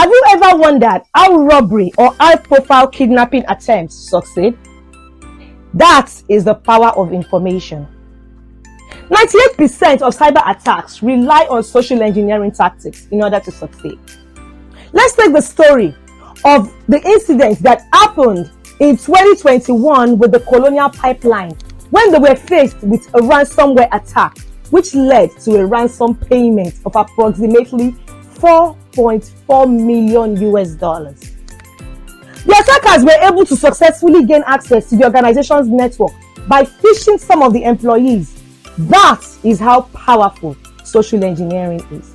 Have you ever wondered how robbery or high-profile kidnapping attempts succeed? That is the power of information. 98% of cyber attacks rely on social engineering tactics in order to succeed. Let's take the story of the incident that happened in 2021 with the Colonial Pipeline when they were faced with a ransomware attack, which led to a ransom payment of approximately $4.4 million. The attackers were able to successfully gain access to the organization's network by phishing some of the employees. That is how powerful social engineering is.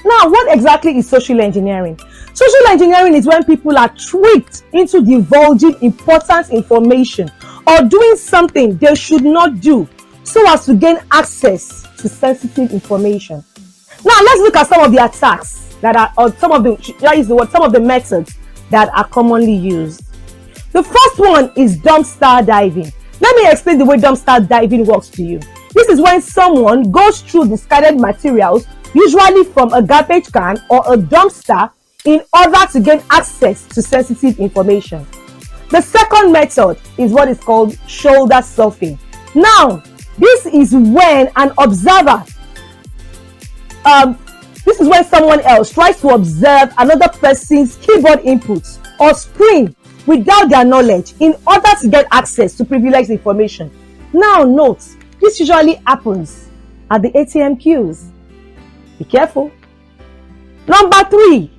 Now, what exactly is social engineering? Social engineering is when people are tricked into divulging important information or doing something they should not do so as to gain access to sensitive information. Now, let's look at some of the attacks that are, or some of the methods that are commonly used. The first one is dumpster diving. Let me explain the way dumpster diving works to you. This is when someone goes through discarded materials, usually from a garbage can or a dumpster, in order to gain access to sensitive information. The second method is what is called shoulder surfing. Now, this is when an observer, this is when someone else tries to observe another person's keyboard inputs or screen without their knowledge in order to get access to privileged information. Now, note, this usually happens at the ATM queues. Be careful. Number 3,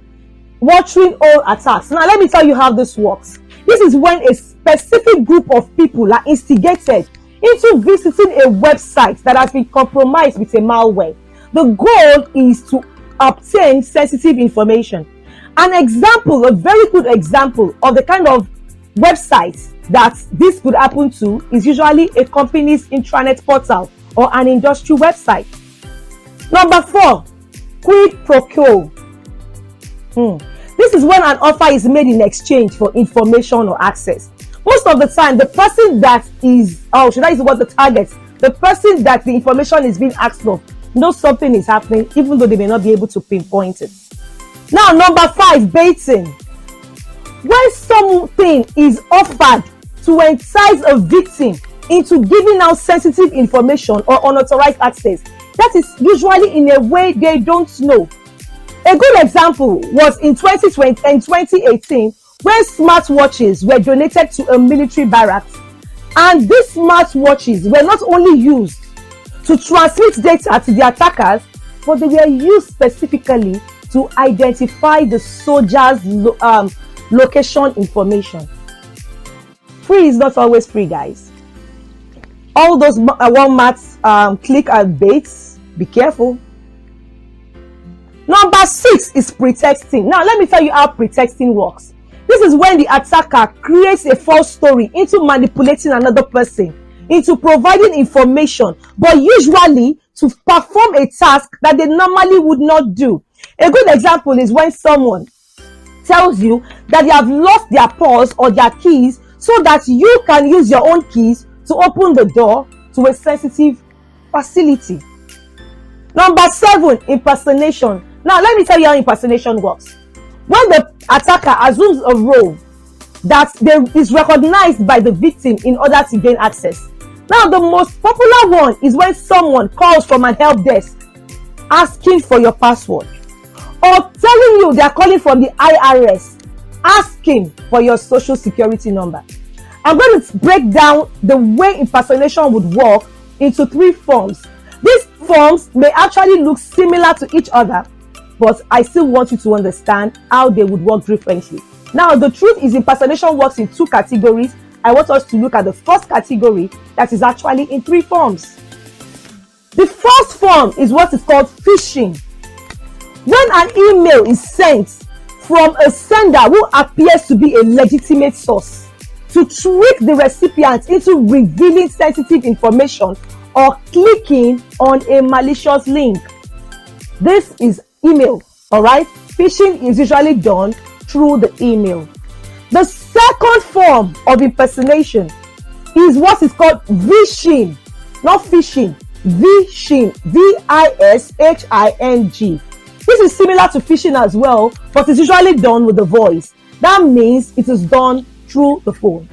watering all attacks. Now, let me tell you how this works. This is when a specific group of people are instigated into visiting a website that has been compromised with a malware. The goal is to obtain sensitive information. An example, a very good example of the kind of websites that this could happen to is usually a company's intranet portal or an industry website. Number 4, quid pro quo. This is when an offer is made in exchange for information or access. Most of the time, the person that is, the target, the person that the information is being asked of, knows something is happening, even though they may not be able to pinpoint it. Now, number 5, baiting. When something is offered to entice a victim into giving out sensitive information or unauthorized access, that is usually in a way they don't know. A good example was in 2020 and 2018 when smartwatches were donated to a military barracks, and these smartwatches were not only used to transmit data to the attackers, but they were used specifically to identify the soldiers' location information. Free is not always free, guys. All those Walmart click and baits, be careful. Number 6 is pretexting. Now, let me tell you how pretexting works. This is when the attacker creates a false story into manipulating another person, into providing information, but usually to perform a task that they normally would not do. A good example is when someone tells you that they have lost their purse or their keys so that you can use your own keys to open the door to a sensitive facility. Number 7, impersonation. Now, let me tell you how impersonation works. When the attacker assumes a role that is recognized by the victim in order to gain access. Now, the most popular one is when someone calls from an help desk asking for your password, or telling you they are calling from the IRS asking for your social security number. I'm going to break down the way impersonation would work into 3 forms. These forms may actually look similar to each other, but I still want you to understand how they would work differently. Now, the truth is impersonation works in 2 categories. I want us to look at the first category that is actually in 3 forms. The first form is what is called phishing. When an email is sent from a sender who appears to be a legitimate source to trick the recipient into revealing sensitive information or clicking on a malicious link. This is email, all right? Phishing is usually done through the email. The second form of impersonation is what is called vishing, not phishing, vishing, V-I-S-H-I-N-G, which This is similar to phishing as well, but it's usually done with the voice. That means it is done through the phone.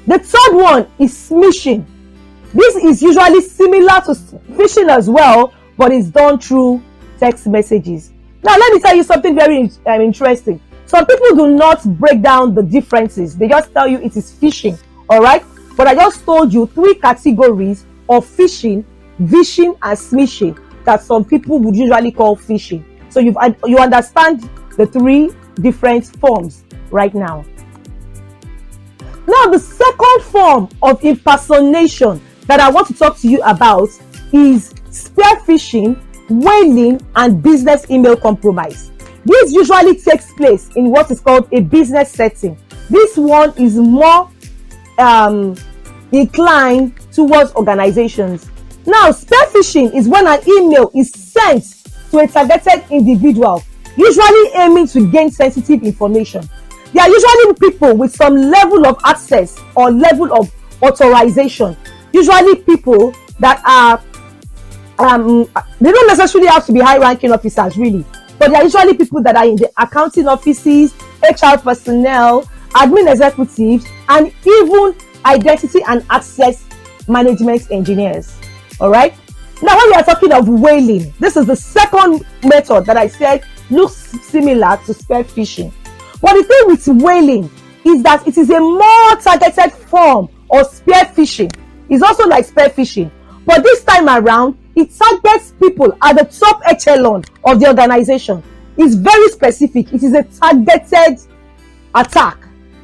The third one is smishing. This is usually similar to phishing as well, but it's done through text messages. Now, let me tell you something very interesting. Some people do not break down the differences. They just tell you it is phishing, all right? But I just told you 3 categories of phishing, vishing, and smishing that some people would usually call phishing. So you understand the 3 different forms right now. Now, the second form of impersonation that I want to talk to you about is spear phishing, whaling, and business email compromise. This usually takes place in what is called a business setting. This one is more inclined towards organizations. Now, spear phishing is when an email is sent to a targeted individual, usually aiming to gain sensitive information. They are usually people with some level of access or level of authorization. Usually people that are, they don't necessarily have to be high-ranking officers, really, but they are usually people that are in the accounting offices, HR personnel, admin executives, and even identity and access management engineers. All right. Now, when we are talking of whaling, this is the second method that I said looks similar to spear phishing. But the thing with whaling is that it is a more targeted form of spear phishing. It's also like spear phishing, but this time around, it targets people at the top echelon of the organization. It's very specific. It is a targeted attack.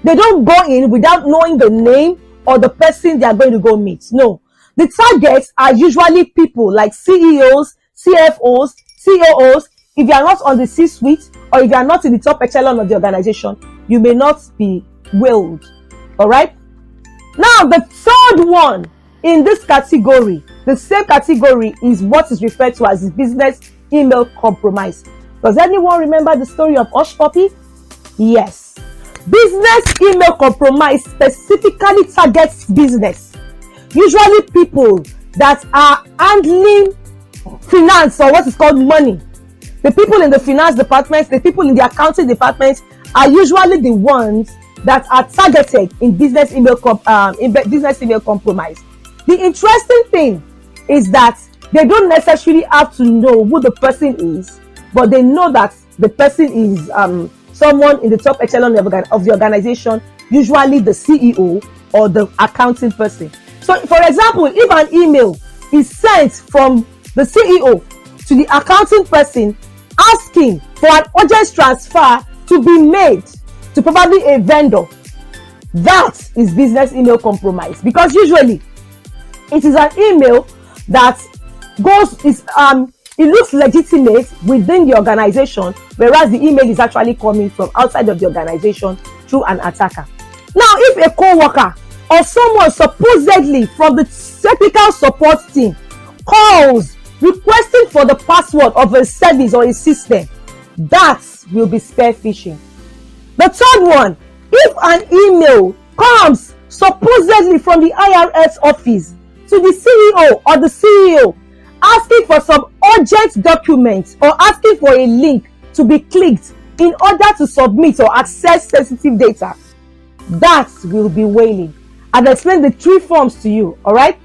They don't go in without knowing the name or the person they are going to go meet. No. The targets are usually people like CEOs, CFOs, COOs. If you are not on the C-suite or if you are not in the top echelon of the organization, you may not be whaled. All right. Now, the third one in this category, the same category, is what is referred to as business email compromise. Does anyone remember the story of Hush Puppy? Yes. Business email compromise specifically targets business. Usually people that are handling finance or what is called money. The people in the finance departments, the people in the accounting departments are usually the ones that are targeted in business email compromise. The interesting thing is that they don't necessarily have to know who the person is, but they know that the person is someone in the top echelon of the organization, usually the CEO or the accounting person. So, for example, if an email is sent from the CEO to the accounting person asking for an urgent transfer to be made to probably a vendor, that is business email compromise, because usually it is an email that it looks legitimate within the organization, whereas the email is actually coming from outside of the organization through an attacker. Now, if a co-worker or someone supposedly from the technical support team calls requesting for the password of a service or a system, that will be spear phishing. The third one, if an email comes supposedly from the IRS office to the CEO or the CEO asking for some urgent documents or asking for a link to be clicked in order to submit or access sensitive data, that will be whaling. I've explained the 3 forms to you, all right?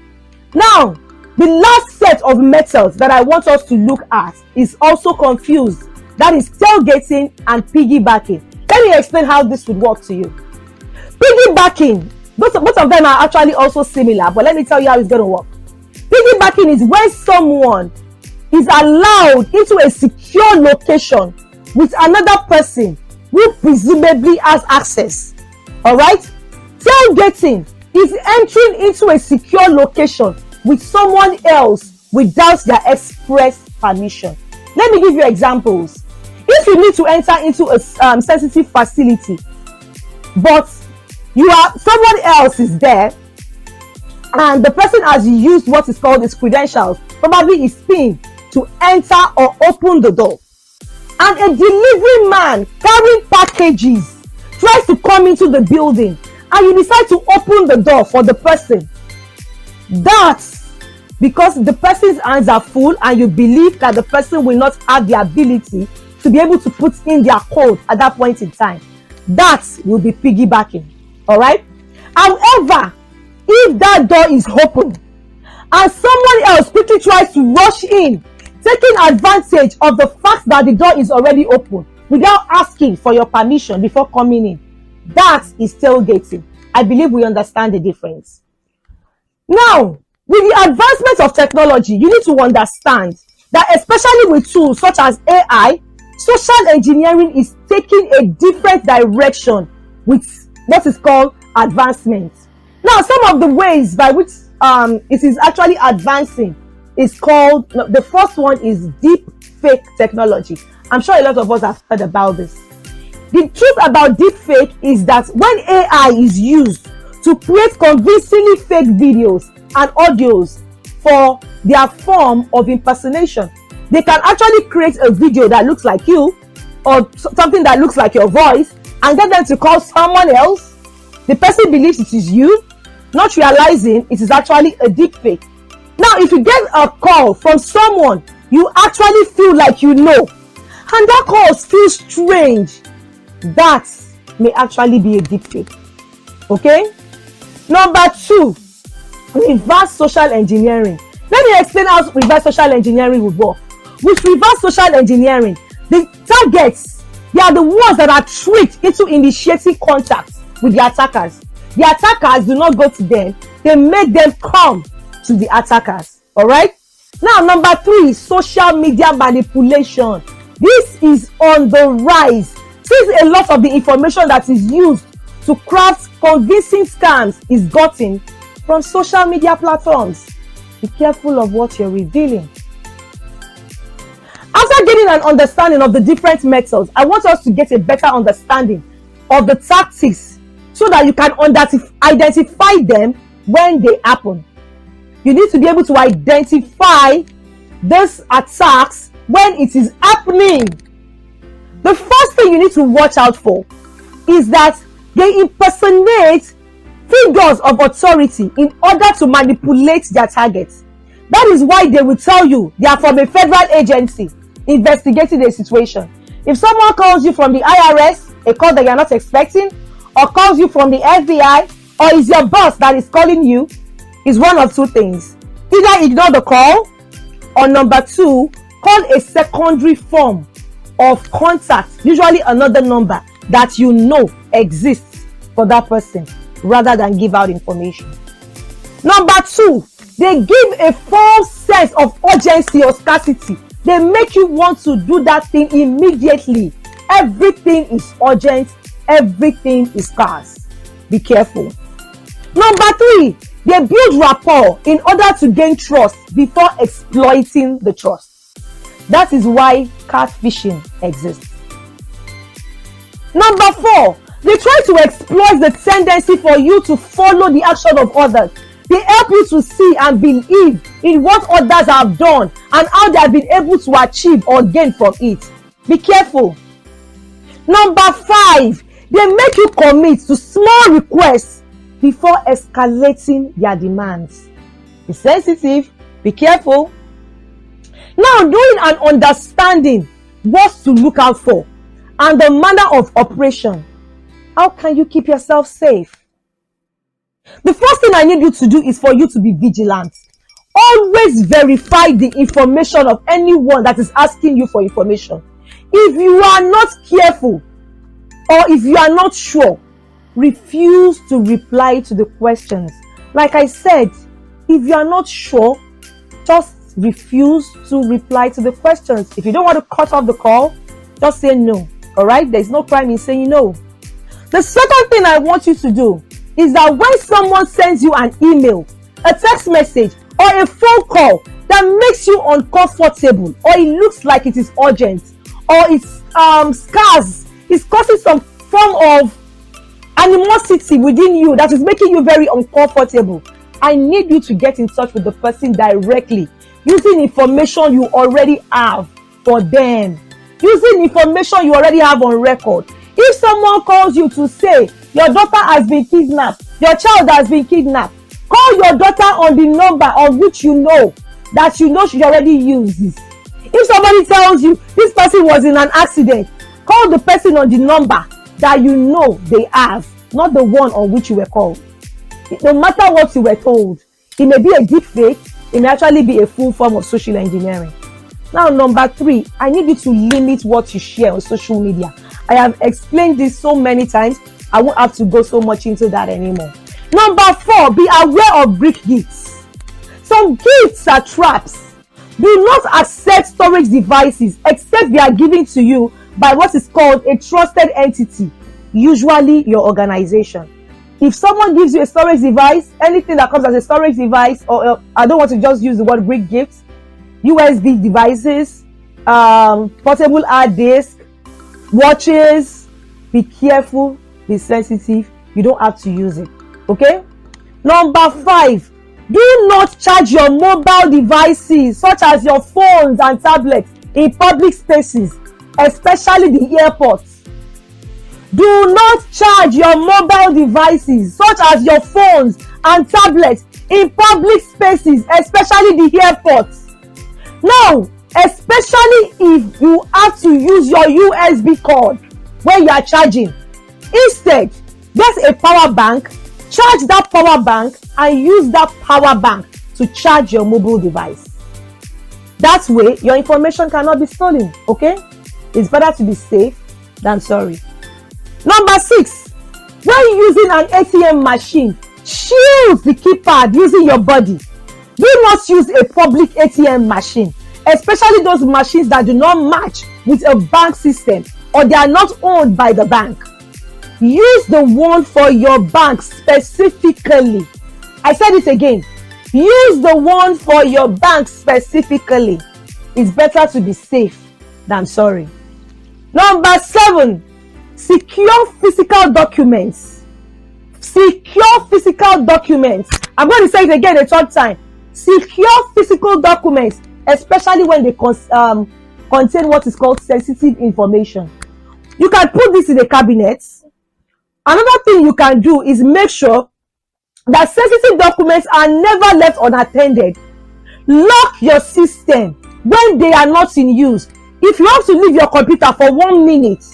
Now, the last set of methods that I want us to look at is also confused. That is tailgating and piggybacking. Let me explain how this would work to you. Piggybacking, both of them are actually also similar, but let me tell you how it's going to work. Piggybacking is when someone is allowed into a secure location with another person who presumably has access. All right? Tailgating is entering into a secure location with someone else without their express permission. Let me give you examples. If you need to enter into a sensitive facility, but someone else is there, and the person has used what is called his credentials, probably his PIN, to enter or open the door, and a delivery man carrying packages tries to come into the building, and you decide to open the door for the person, that because the person's hands are full and you believe that the person will not have the ability to be able to put in their code at that point in time. That will be piggybacking. All right. However, if that door is open and someone else quickly tries to rush in, taking advantage of the fact that the door is already open without asking for your permission before coming in, that is tailgating. I believe we understand the difference. Now, with the advancement of technology, you need to understand that especially with tools such as AI, social engineering is taking a different direction with what is called advancement. Now, some of the ways by which it is actually advancing is called, the first one is deep fake technology. I'm sure a lot of us have heard about this. The truth about deep fake is that when AI is used to create convincingly fake videos and audios for their form of impersonation, they can actually create a video that looks like you or something that looks like your voice and get them to call someone else. The person believes it is you, not realizing it is actually a deep fake. Now, if you get a call from someone you actually feel like you know, and that call feels strange, that may actually be a deep fake. Okay? Number 2, reverse social engineering. Let me explain how reverse social engineering will work. With reverse social engineering, the targets, they are the ones that are tricked into initiating contact with the attackers. The attackers do not go to them, they make them come to the attackers. All right. Now, number 3, social media manipulation. This is on the rise, since a lot of the information that is used to craft convincing scams is gotten from social media platforms. Be careful of what you're revealing. After getting an understanding of the different methods, I want us to get a better understanding of the tactics so that you can identify them when they happen. You need to be able to identify these attacks when it is happening. The first thing you need to watch out for is that they impersonate figures of authority in order to manipulate their targets. That is why they will tell you they are from a federal agency investigating a situation. If someone calls you from the IRS, a call that you are not expecting, or calls you from the FBI, or is your boss that is calling you, is one of two things. Either ignore the call, or number 2, call a secondary form of contact, usually another number that you know exists for that person, rather than give out information. Number 2, they give a false sense of urgency or scarcity. They make you want to do that thing immediately. Everything is urgent, everything is scarce. Be careful. Number 3, they build rapport in order to gain trust before exploiting the trust. That is why catfishing exists. Number 4, they try to exploit the tendency for you to follow the action of others. They help you to see and believe in what others have done and how they have been able to achieve or gain from it. Be careful. Number 5, they make you commit to small requests before escalating their demands. Be sensitive. Be careful. Now, knowing and understanding what to look out for and the manner of operation, how can you keep yourself safe? The first thing I need you to do is for you to be vigilant. Always verify the information of anyone that is asking you for information. If you are not careful or if you are not sure, refuse to reply to the questions. Like I said, if you are not sure, just refuse to reply to the questions. If you don't want to cut off the call, just say no. All right? There's no crime in saying no. The second thing I want you to do is that when someone sends you an email, a text message, or a phone call that makes you uncomfortable, or it looks like it is urgent, or it's scarce, it's causing some form of animosity within you that is making you very uncomfortable, I need you to get in touch with the person directly, using information you already have for them, using information you already have on record. If someone calls you to say your daughter has been kidnapped, your child has been kidnapped, Call your daughter on the number of which you know she already uses. If somebody tells you this person was in an accident, call the person on the number that you know they have, not the one on which you were called. No matter what you were told, it may be a deep fake, it may actually be a full form of social engineering. Now, number 3, I need you to limit what you share on social media. I have explained this so many times, I won't have to go so much into that anymore. Number 4, be aware of brick gifts. Some gifts are traps. Do not accept storage devices except they are given to you by what is called a trusted entity, usually your organization. If someone gives you a storage device, anything that comes as a storage device, or I don't want to just use the word brick gifts, USB devices, portable hard disk, watches, be careful, be sensitive. You don't have to use it. Okay? Number 5, do not charge your mobile devices such as your phones and tablets in public spaces, especially the airports. Do not charge your mobile devices such as your phones and tablets in public spaces, especially the airports. Now, especially if you have to use your USB cord when you are charging, instead, get a power bank, charge that power bank and use that power bank to charge your mobile device. That way, your information cannot be stolen, okay? It's better to be safe than sorry. Number 6, when using an ATM machine, shield the keypad using your body. Do not use a public ATM machine, especially those machines that do not match with a bank system or they are not owned by the bank. Use the one for your bank specifically. I said it again. Use the one for your bank specifically. It's better to be safe than sorry. Number 7, secure physical documents. Secure physical documents. I'm going to say it again a 3rd time. Secure physical documents, especially when they contain what is called sensitive information. You can put this in a cabinet. Another thing you can do is make sure that sensitive documents are never left unattended. Lock your system when they are not in use. If you have to leave your computer for 1 minute,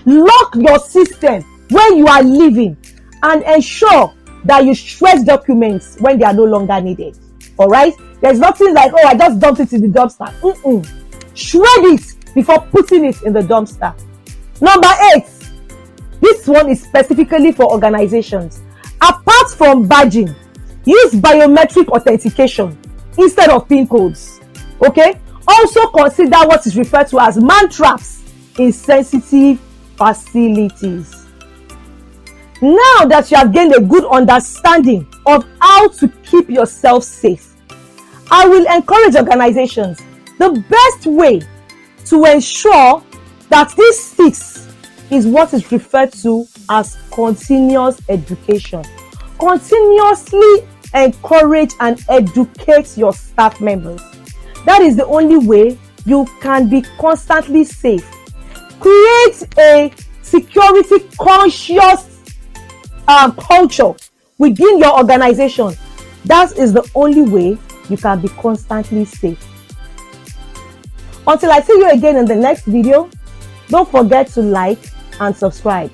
lock your system when you are leaving and ensure that you shred documents when they are no longer needed. All right? There's nothing like, oh, I just dumped it in the dumpster. Shred it before putting it in the dumpster. Number 8, this one is specifically for organizations. Apart from badging, use biometric authentication instead of PIN codes. Okay? Also consider what is referred to as man traps in sensitive facilities. Now that you have gained a good understanding of how to keep yourself safe, I will encourage organizations. The best way to ensure that this sticks is what is referred to as continuous education. Continuously encourage and educate your staff members. That is the only way you can be constantly safe. Create a security conscious culture within your organization. That is the only way you can be constantly safe. Until I see you again in the next video, don't forget to like and subscribe.